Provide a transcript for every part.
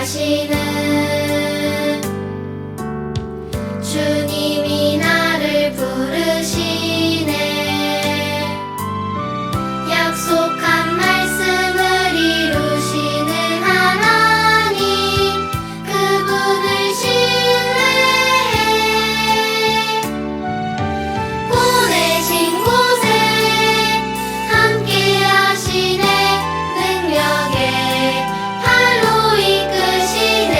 하시는 주님이 나를 부르시네. 약속한 말씀을 이루시는 하나님, 그분을 신뢰해. 보내신 곳에 함께 하시네. 능력에 팔로 이끄시네.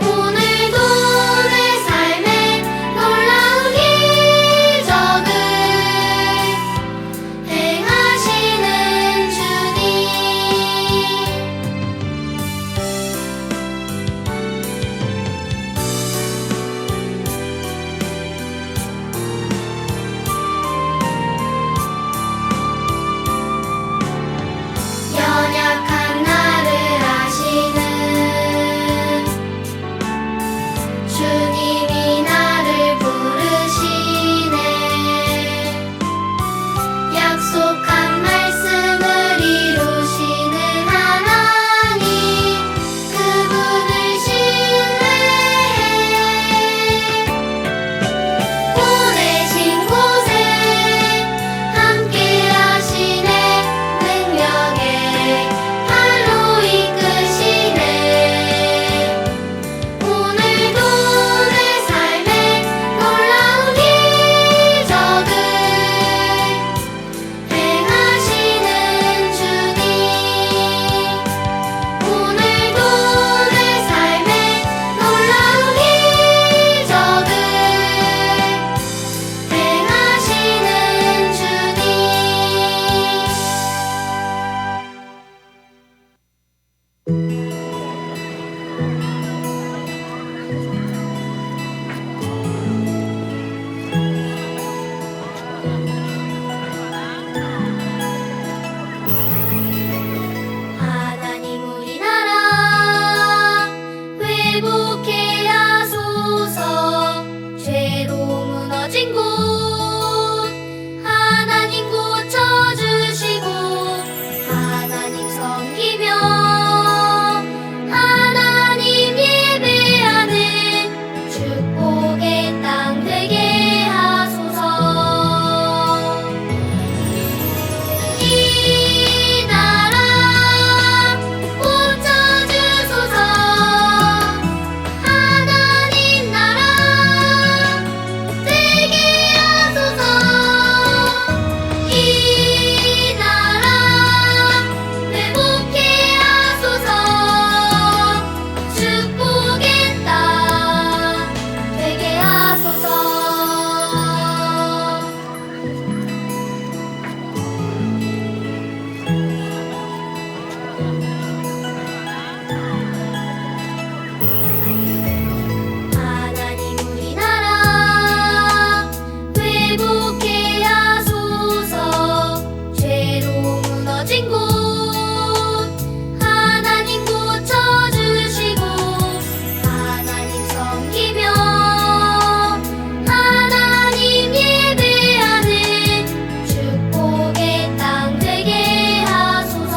오늘도 내 삶에 놀라운 기적을 행하시는 주님. 연약한 나를 아시는 주님이 나를 부르시네. 약속한 말씀을 이루시는 하나님, 그분을 신뢰해. 보내신 곳에 함께 하시네. 능력에 팔로 이끄시네. 오늘도 내 삶에 놀라운 기적을 행하시는 주님. 오늘도 내 삶에 놀라운 기적을 행하시는 주님. 하나님 우리나라 회복해 하소서. 죄로 무너진 곳 하나님 고쳐주시고, 하나님 섬기며 하나님 예배하는 축복의 땅 되게 하소서. 이 나라 고쳐주소서. 하나님 나라 되게 하소서. 이 나라 회복해 하소서. 축복의 땅 되게 하소서. 하나님 우리나라 회복해 하소서. 죄로 무너진 곳 하나님 고쳐주시고, 하나님 섬기며 하나님 예배하는 축복의 땅 되게 하소서.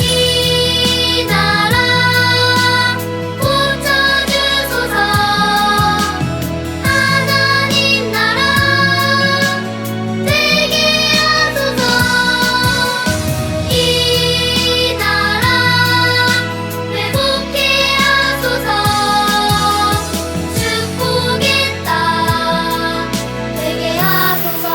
이 나라 고쳐주소서. 하나님 나라 되게 하소서. 이 나라 회복해 하소서. 축복의 땅 되게 하소서.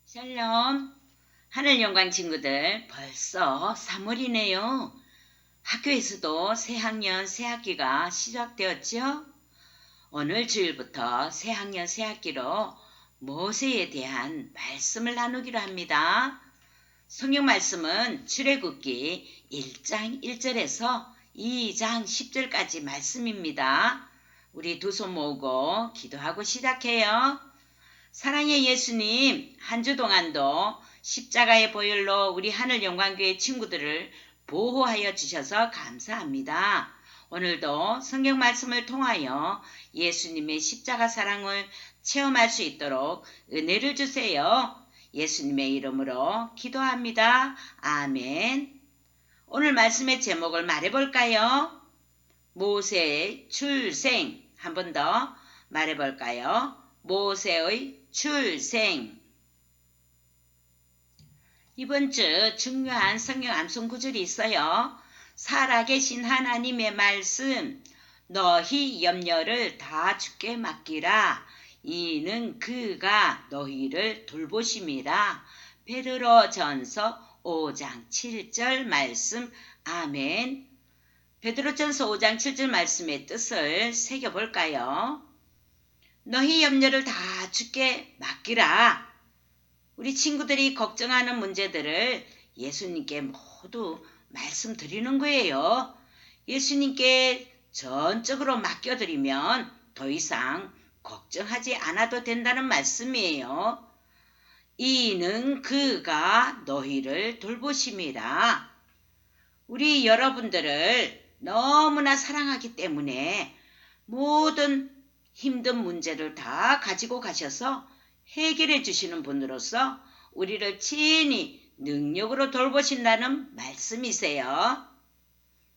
샬롬, 하늘 영광 친구들, 벌써 3월이네요. 학교에서도 새학년 새학기가 시작되었죠? 오늘 주일부터 새학년 새학기로 모세에 대한 말씀을 나누기로 합니다. 성경 말씀은 출애굽기 1장 1절에서 2장 10절까지 말씀입니다. 우리 두 손 모으고 기도하고 시작해요. 사랑의 예수님, 한 주 동안도 십자가의 보혈로 우리 하늘영광교회 친구들을 보호하여 주셔서 감사합니다. 오늘도 성경 말씀을 통하여 예수님의 십자가 사랑을 체험할 수 있도록 은혜를 주세요. 예수님의 이름으로 기도합니다. 아멘. 오늘 말씀의 제목을 말해볼까요? 모세의 출생. 한 번 더 말해볼까요? 모세의 출생. 이번 주 중요한 성경 암송 구절이 있어요. 살아계신 하나님의 말씀, 너희 염려를 다 주께 맡기라. 이는 그가 너희를 돌보심이라. 베드로전서 5장 7절 말씀. 아멘. 베드로전서 5장 7절 말씀의 뜻을 새겨볼까요? 너희 염려를 다 주께 맡기라. 우리 친구들이 걱정하는 문제들을 예수님께 모두 말씀드리는 거예요. 예수님께 전적으로 맡겨드리면 더 이상 걱정하지 않아도 된다는 말씀이에요. 이는 그가 너희를 돌보심이라. 우리 여러분들을 너무나 사랑하기 때문에 모든 힘든 문제를 다 가지고 가셔서 해결해 주시는 분으로서 우리를 친히 능력으로 돌보신다는 말씀이세요.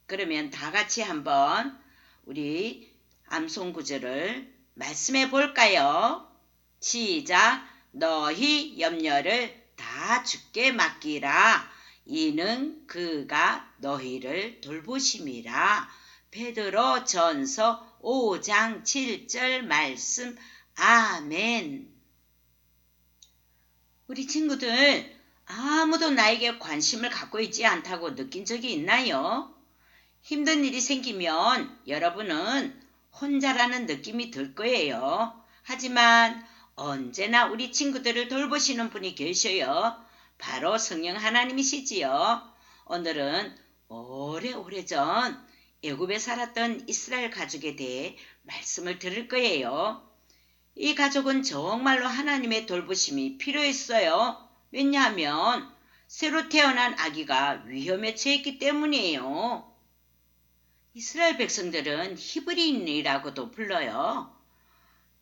그러면 다 같이 한번 우리 암송 구절을 말씀해 볼까요? 시작. 너희 염려를 다 주께 맡기라. 이는 그가 너희를 돌보심이라. 베드로전서 5장 7절 말씀. 아멘. 우리 친구들 아무도 나에게 관심을 갖고 있지 않다고 느낀 적이 있나요? 힘든 일이 생기면 여러분은 혼자라는 느낌이 들 거예요. 하지만 언제나 우리 친구들을 돌보시는 분이 계셔요. 바로 성령 하나님이시지요. 오늘은 오래오래전 애굽에 살았던 이스라엘 가족에 대해 말씀을 들을 거예요. 이 가족은 정말로 하나님의 돌보심이 필요했어요. 왜냐하면 새로 태어난 아기가 위험에 처했기 때문이에요. 이스라엘 백성들은 히브리인이라고도 불러요.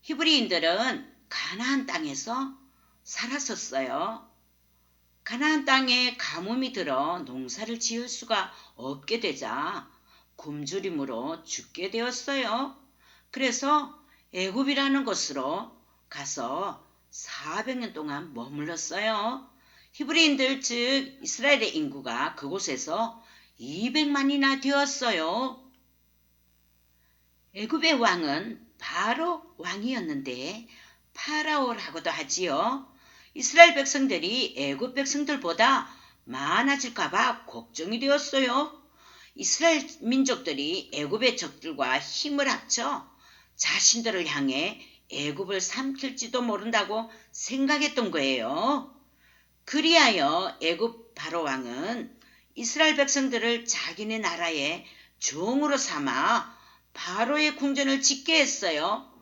히브리인들은 가나안 땅에서 살았었어요. 가나안 땅에 가뭄이 들어 농사를 지을 수가 없게 되자 굶주림으로 죽게 되었어요. 그래서 애굽이라는 곳으로 가서 400년 동안 머물렀어요. 히브리인들 즉 이스라엘의 인구가 그곳에서 200만이나 되었어요. 애굽의 왕은 바로 왕이었는데 파라오라고도 하지요. 이스라엘 백성들이 애굽 백성들보다 많아질까봐 걱정이 되었어요. 이스라엘 민족들이 애굽의 적들과 힘을 합쳐 자신들을 향해 애굽을 삼킬지도 모른다고 생각했던 거예요. 그리하여 애굽 바로 왕은 이스라엘 백성들을 자기네 나라의 종으로 삼아 바로의 궁전을 짓게 했어요.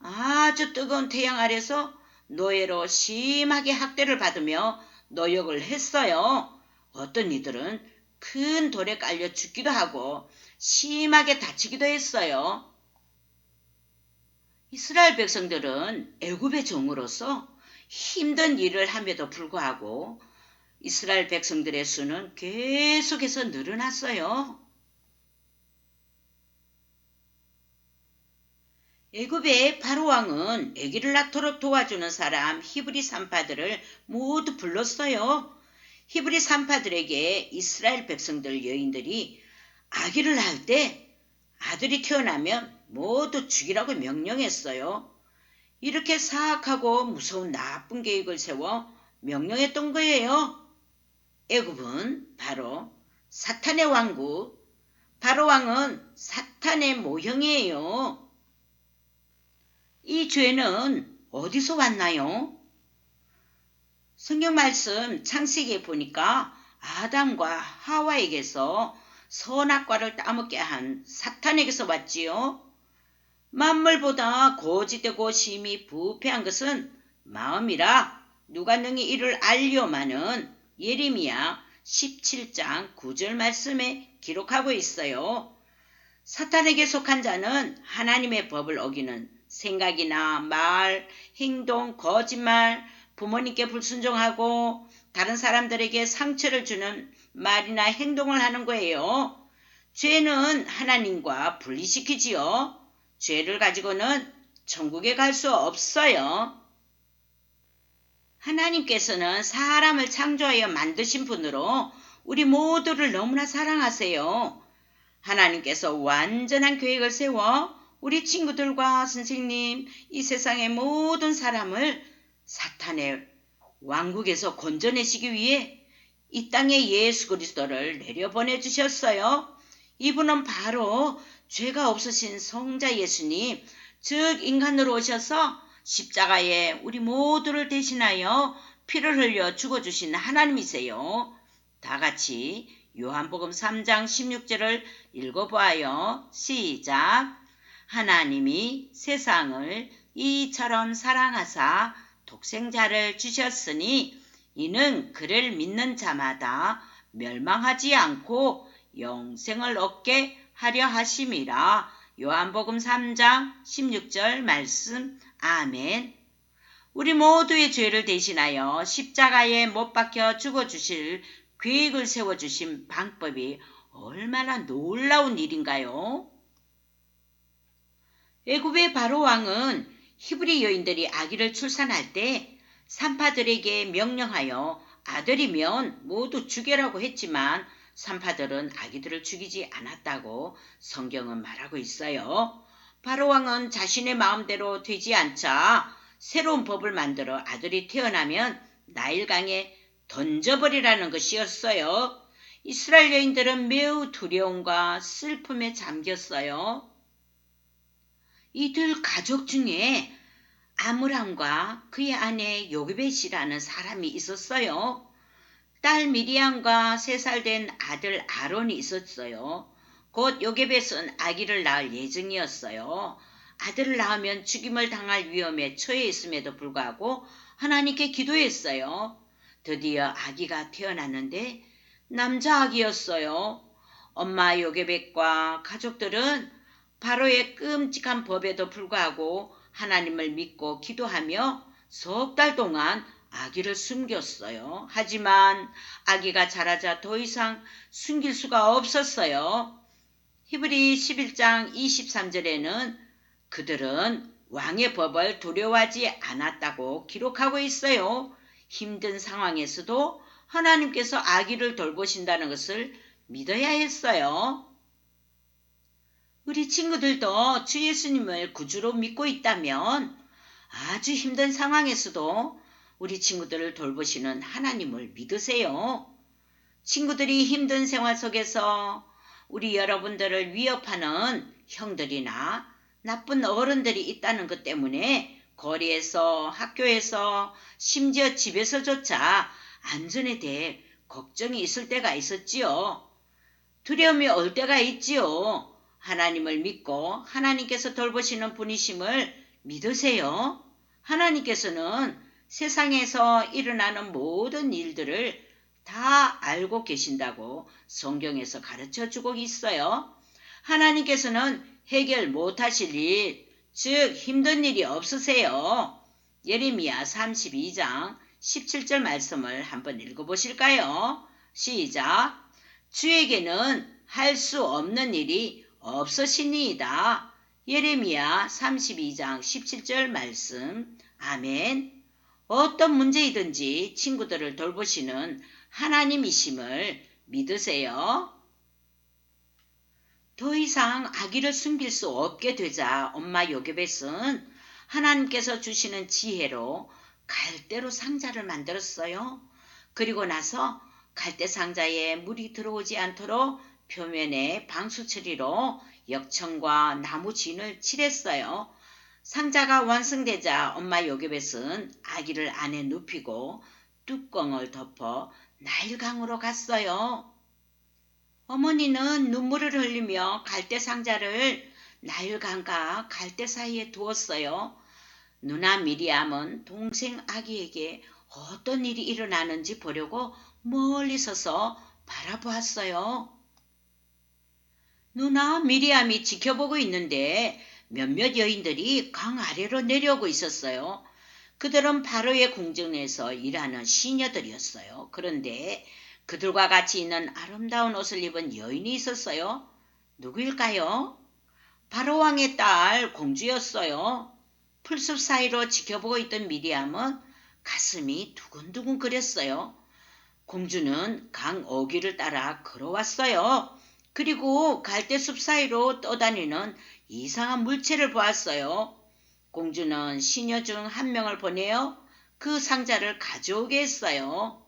아주 뜨거운 태양 아래서 노예로 심하게 학대를 받으며 노역을 했어요. 어떤 이들은 큰 돌에 깔려 죽기도 하고 심하게 다치기도 했어요. 이스라엘 백성들은 애굽의 종으로서 힘든 일을 함에도 불구하고 이스라엘 백성들의 수는 계속해서 늘어났어요. 애굽의 바로 왕은 아기를 낳도록 도와주는 사람 히브리 산파들을 모두 불렀어요. 히브리 산파들에게 이스라엘 백성들 여인들이 아기를 낳을 때 아들이 태어나면 모두 죽이라고 명령했어요. 이렇게 사악하고 무서운 나쁜 계획을 세워 명령했던 거예요. 애굽은 바로 사탄의 왕국, 바로 왕은 사탄의 모형이에요. 이 죄는 어디서 왔나요? 성경 말씀 창세기에 보니까 아담과 하와에게서 선악과를 따먹게 한 사탄에게서 왔지요. 만물보다 고지되고 심히 부패한 것은 마음이라 누가 능히 이를 알려마는 예레미야 17장 9절 말씀에 기록하고 있어요. 사탄에게 속한 자는 하나님의 법을 어기는 생각이나 말, 행동, 거짓말, 부모님께 불순종하고 다른 사람들에게 상처를 주는 말이나 행동을 하는 거예요. 죄는 하나님과 분리시키지요. 죄를 가지고는 천국에 갈 수 없어요. 하나님께서는 사람을 창조하여 만드신 분으로 우리 모두를 너무나 사랑하세요. 하나님께서 완전한 계획을 세워 우리 친구들과 선생님, 이 세상의 모든 사람을 사탄의 왕국에서 건져내시기 위해 이 땅에 예수 그리스도를 내려보내 주셨어요. 이분은 바로 죄가 없으신 성자 예수님, 즉 인간으로 오셔서 십자가에 우리 모두를 대신하여 피를 흘려 죽어주신 하나님이세요. 다 같이 요한복음 3장 16절을 읽어보아요. 시작. 하나님이 세상을 이처럼 사랑하사 독생자를 주셨으니 이는 그를 믿는 자마다 멸망하지 않고 영생을 얻게 하려 하심이라. 요한복음 3장 16절 말씀. 아멘. 우리 모두의 죄를 대신하여 십자가에 못 박혀 죽어주실 계획을 세워주신 방법이 얼마나 놀라운 일인가요? 애굽의 바로 왕은 히브리 여인들이 아기를 출산할 때 산파들에게 명령하여 아들이면 모두 죽여라고 했지만 산파들은 아기들을 죽이지 않았다고 성경은 말하고 있어요. 바로 왕은 자신의 마음대로 되지 않자 새로운 법을 만들어 아들이 태어나면 나일강에 던져버리라는 것이었어요. 이스라엘 여인들은 매우 두려움과 슬픔에 잠겼어요. 이들 가족 중에 아므람과 그의 아내 요게벳이라는 사람이 있었어요. 딸 미리암과 3살 된 아들 아론이 있었어요. 곧 요게벳은 아기를 낳을 예정이었어요. 아들을 낳으면 죽임을 당할 위험에 처해 있음에도 불구하고 하나님께 기도했어요. 드디어 아기가 태어났는데 남자 아기였어요. 엄마 요게벳과 가족들은 바로의 끔찍한 법에도 불구하고 하나님을 믿고 기도하며 석 달 동안 아기를 숨겼어요. 하지만 아기가 자라자 더 이상 숨길 수가 없었어요. 히브리 11장 23절에는 그들은 왕의 법을 두려워하지 않았다고 기록하고 있어요. 힘든 상황에서도 하나님께서 아기를 돌보신다는 것을 믿어야 했어요. 우리 친구들도 주 예수님을 구주로 믿고 있다면 아주 힘든 상황에서도 우리 친구들을 돌보시는 하나님을 믿으세요. 친구들이 힘든 생활 속에서 우리 여러분들을 위협하는 형들이나 나쁜 어른들이 있다는 것 때문에 거리에서, 학교에서, 심지어 집에서조차 안전에 대해 걱정이 있을 때가 있었지요. 두려움이 올 때가 있지요. 하나님을 믿고 하나님께서 돌보시는 분이심을 믿으세요. 하나님께서는 세상에서 일어나는 모든 일들을 다 알고 계신다고 성경에서 가르쳐주고 있어요. 하나님께서는 해결 못하실 일, 즉 힘든 일이 없으세요. 예레미야 32장 17절 말씀을 한번 읽어보실까요? 시작. 주에게는 할 수 없는 일이 없으시니이다. 예레미야 32장 17절 말씀. 아멘. 어떤 문제이든지 친구들을 돌보시는 하나님이심을 믿으세요. 더 이상 아기를 숨길 수 없게 되자 엄마 요게벳은 하나님께서 주시는 지혜로 갈대로 상자를 만들었어요. 그리고 나서 갈대 상자에 물이 들어오지 않도록 표면에 방수 처리로 역청과 나무 진을 칠했어요. 상자가 완성되자 엄마 요게벳은 아기를 안에 눕히고 뚜껑을 덮어 나일강으로 갔어요. 어머니는 눈물을 흘리며 갈대 상자를 나일강과 갈대 사이에 두었어요. 누나 미리암은 동생 아기에게 어떤 일이 일어나는지 보려고 멀리 서서 바라보았어요. 누나 미리암이 지켜보고 있는데 몇몇 여인들이 강 아래로 내려오고 있었어요. 그들은 바로의 궁전에서 일하는 시녀들이었어요. 그런데 그들과 같이 있는 아름다운 옷을 입은 여인이 있었어요. 누구일까요? 바로 왕의 딸 공주였어요. 풀숲 사이로 지켜보고 있던 미리암은 가슴이 두근두근 거렸어요. 공주는 강 어귀를 따라 걸어왔어요. 그리고 갈대숲 사이로 떠다니는 이상한 물체를 보았어요. 공주는 시녀 중 한 명을 보내어 그 상자를 가져오게 했어요.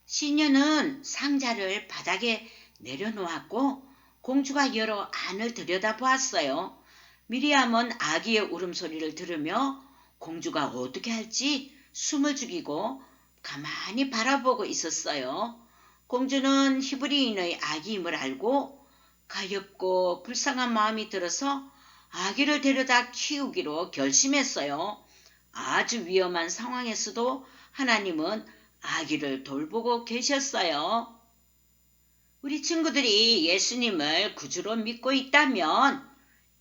시녀는 상자를 바닥에 내려놓았고 공주가 여러 안을 들여다보았어요. 미리암은 아기의 울음소리를 들으며 공주가 어떻게 할지 숨을 죽이고 가만히 바라보고 있었어요. 공주는 히브리인의 아기임을 알고 가엾고 불쌍한 마음이 들어서 아기를 데려다 키우기로 결심했어요. 아주 위험한 상황에서도 하나님은 아기를 돌보고 계셨어요. 우리 친구들이 예수님을 구주로 믿고 있다면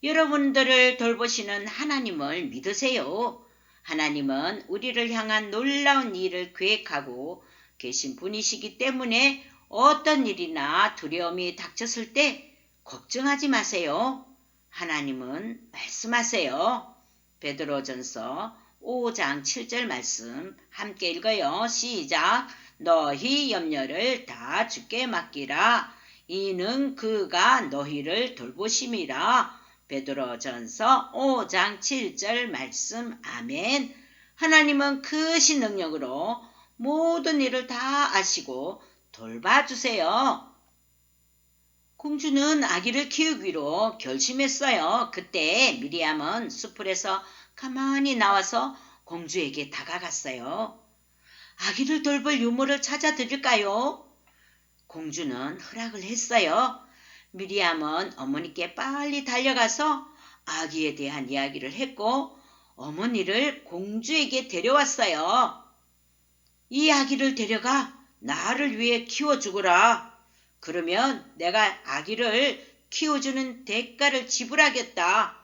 여러분들을 돌보시는 하나님을 믿으세요. 하나님은 우리를 향한 놀라운 일을 계획하고 계신 분이시기 때문에 어떤 일이나 두려움이 닥쳤을 때 걱정하지 마세요. 하나님은 말씀하세요. 베드로전서 5장 7절 말씀 함께 읽어요. 시작. 너희 염려를 다 주께 맡기라. 이는 그가 너희를 돌보심이라. 베드로전서 5장 7절 말씀 아멘. 하나님은 크신 능력으로 모든 일을 다 아시고 돌봐주세요. 공주는 아기를 키우기로 결심했어요. 그때 미리암은 숲풀에서 가만히 나와서 공주에게 다가갔어요. 아기를 돌볼 유모를 찾아드릴까요? 공주는 허락을 했어요. 미리암은 어머니께 빨리 달려가서 아기에 대한 이야기를 했고 어머니를 공주에게 데려왔어요. 이 아기를 데려가 나를 위해 키워주거라. 그러면 내가 아기를 키워주는 대가를 지불하겠다.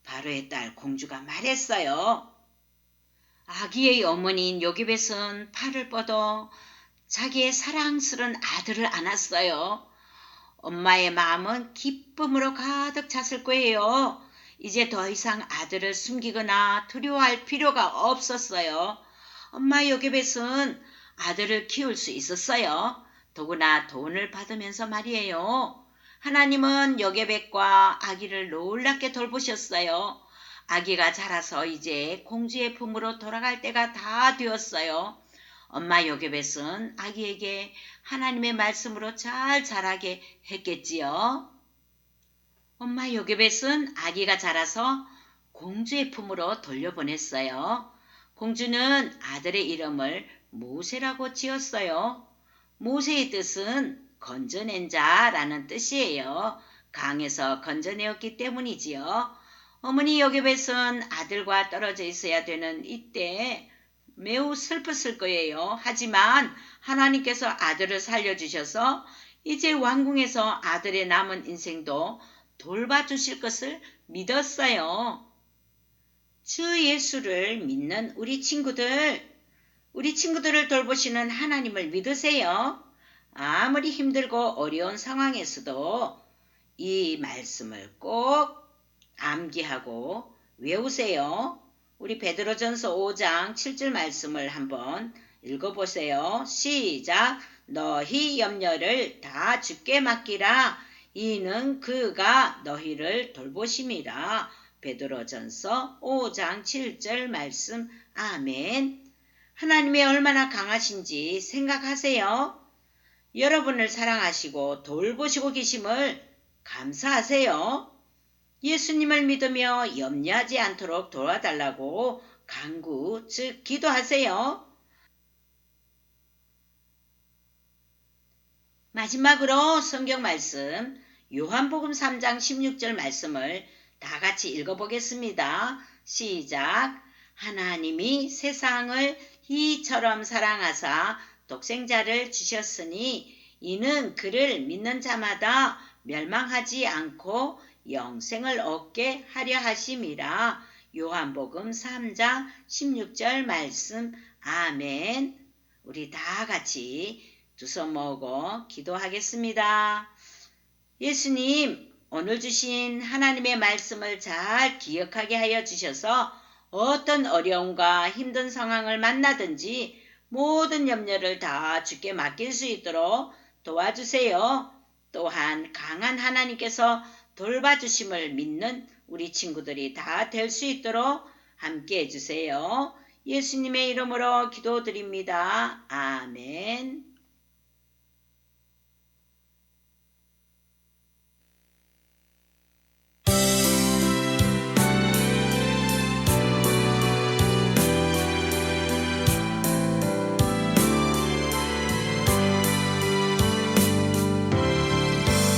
바로의 딸 공주가 말했어요. 아기의 어머니인 요기벳은 팔을 뻗어 자기의 사랑스러운 아들을 안았어요. 엄마의 마음은 기쁨으로 가득 찼을 거예요. 이제 더 이상 아들을 숨기거나 두려워할 필요가 없었어요. 엄마 요게벳은 아들을 키울 수 있었어요. 더구나 돈을 받으면서 말이에요. 하나님은 요게벳과 아기를 놀랍게 돌보셨어요. 아기가 자라서 이제 공주의 품으로 돌아갈 때가 다 되었어요. 엄마 요게벳은 아기에게 하나님의 말씀으로 잘 자라게 했겠지요. 엄마 요게벳은 아기가 자라서 공주의 품으로 돌려보냈어요. 공주는 아들의 이름을 모세라고 지었어요. 모세의 뜻은 건져낸 자라는 뜻이에요. 강에서 건져내었기 때문이지요. 어머니 요게벳은 아들과 떨어져 있어야 되는 이때 매우 슬펐을 거예요. 하지만 하나님께서 아들을 살려주셔서 이제 왕궁에서 아들의 남은 인생도 돌봐주실 것을 믿었어요. 주 예수를 믿는 우리 친구들을 돌보시는 하나님을 믿으세요. 아무리 힘들고 어려운 상황에서도 이 말씀을 꼭 암기하고 외우세요. 우리 베드로전서 5장 7절 말씀을 한번 읽어보세요. 시작. 너희 염려를 다 주께 맡기라. 이는 그가 너희를 돌보심이라. 베드로전서 5장 7절 말씀 아멘. 하나님이 얼마나 강하신지 생각하세요. 여러분을 사랑하시고 돌보시고 계심을 감사하세요. 예수님을 믿으며 염려하지 않도록 도와달라고 간구, 즉 기도하세요. 마지막으로 성경 말씀 요한복음 3장 16절 말씀을 다 같이 읽어보겠습니다. 시작. 하나님이 세상을 이처럼 사랑하사 독생자를 주셨으니 이는 그를 믿는 자마다 멸망하지 않고 영생을 얻게 하려 하심이라. 요한복음 3장 16절 말씀. 아멘. 우리 다 같이 두 손 모으고 기도하겠습니다. 예수님, 오늘 주신 하나님의 말씀을 잘 기억하게 하여 주셔서 어떤 어려움과 힘든 상황을 만나든지 모든 염려를 다 주께 맡길 수 있도록 도와주세요. 또한 강한 하나님께서 돌봐주심을 믿는 우리 친구들이 다 될 수 있도록 함께 해주세요. 예수님의 이름으로 기도드립니다. 아멘.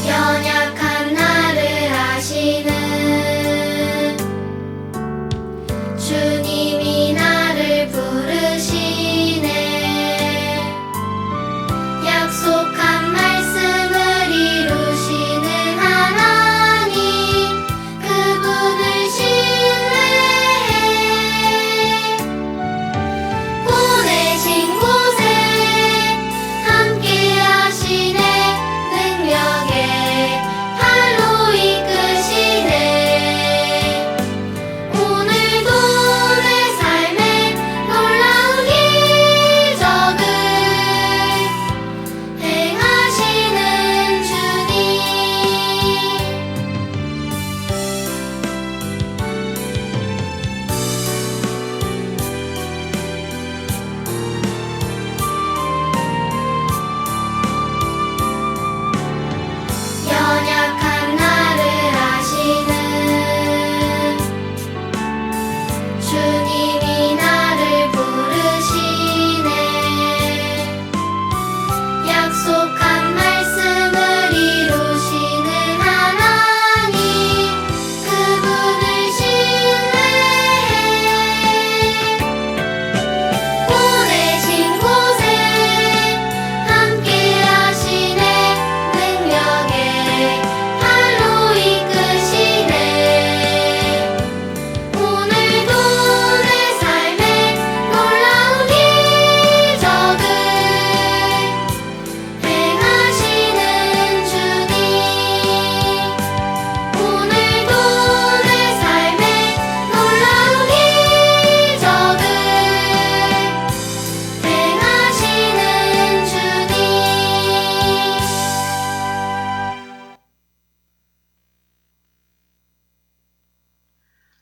연약한 나를 아시는 주님이 나를 부르시네. 약속한 말씀을 이루시는 하나님, 그분을 신뢰해. 보내신 곳에 함께 하시네. 능력에 팔로 이끄시네. 오늘도 내 삶에 놀라운 기적을 행하시는 주님. 연약한 나를 아시는 주님이 나를 부르시네. 약속한 말씀을 이루시는 하나님, 그분을 신뢰해. 보내신 곳에 함께 하시네. 능력에 팔로 이끄시네. 오늘도 내 삶에 놀라운 기적을 행하시는 주님. 오늘도 내 삶에 놀라운 기적을 행하시는 주님.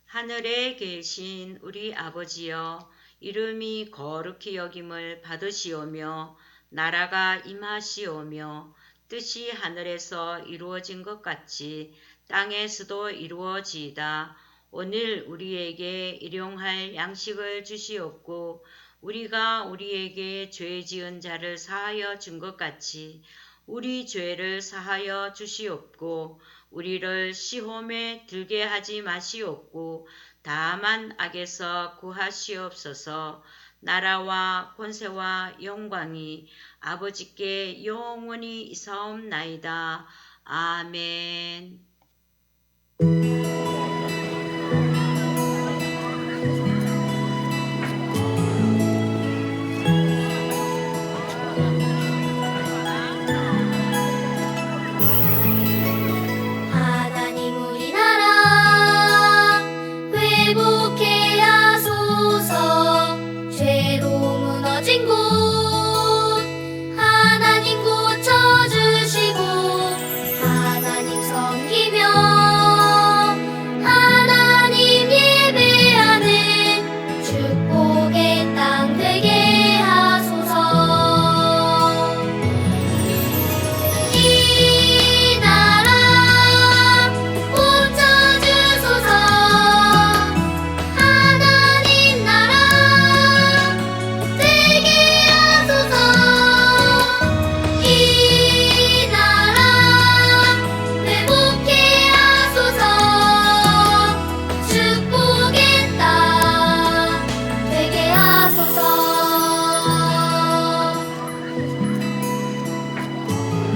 하늘에 계신 우리 아버지여, 이름이 거룩히 여김을 받으시오며 나라가 임하시오며 뜻이 하늘에서 이루어진 것 같이 땅에서도 이루어지이다. 오늘 우리에게 일용할 양식을 주시옵고 우리가 우리에게 죄 지은 자를 사하여 준 것 같이 우리 죄를 사하여 주시옵고 우리를 시험에 들게 하지 마시옵고 다만 악에서 구하시옵소서. 나라와 권세와 영광이 아버지께 영원히 있사옵나이다. 아멘.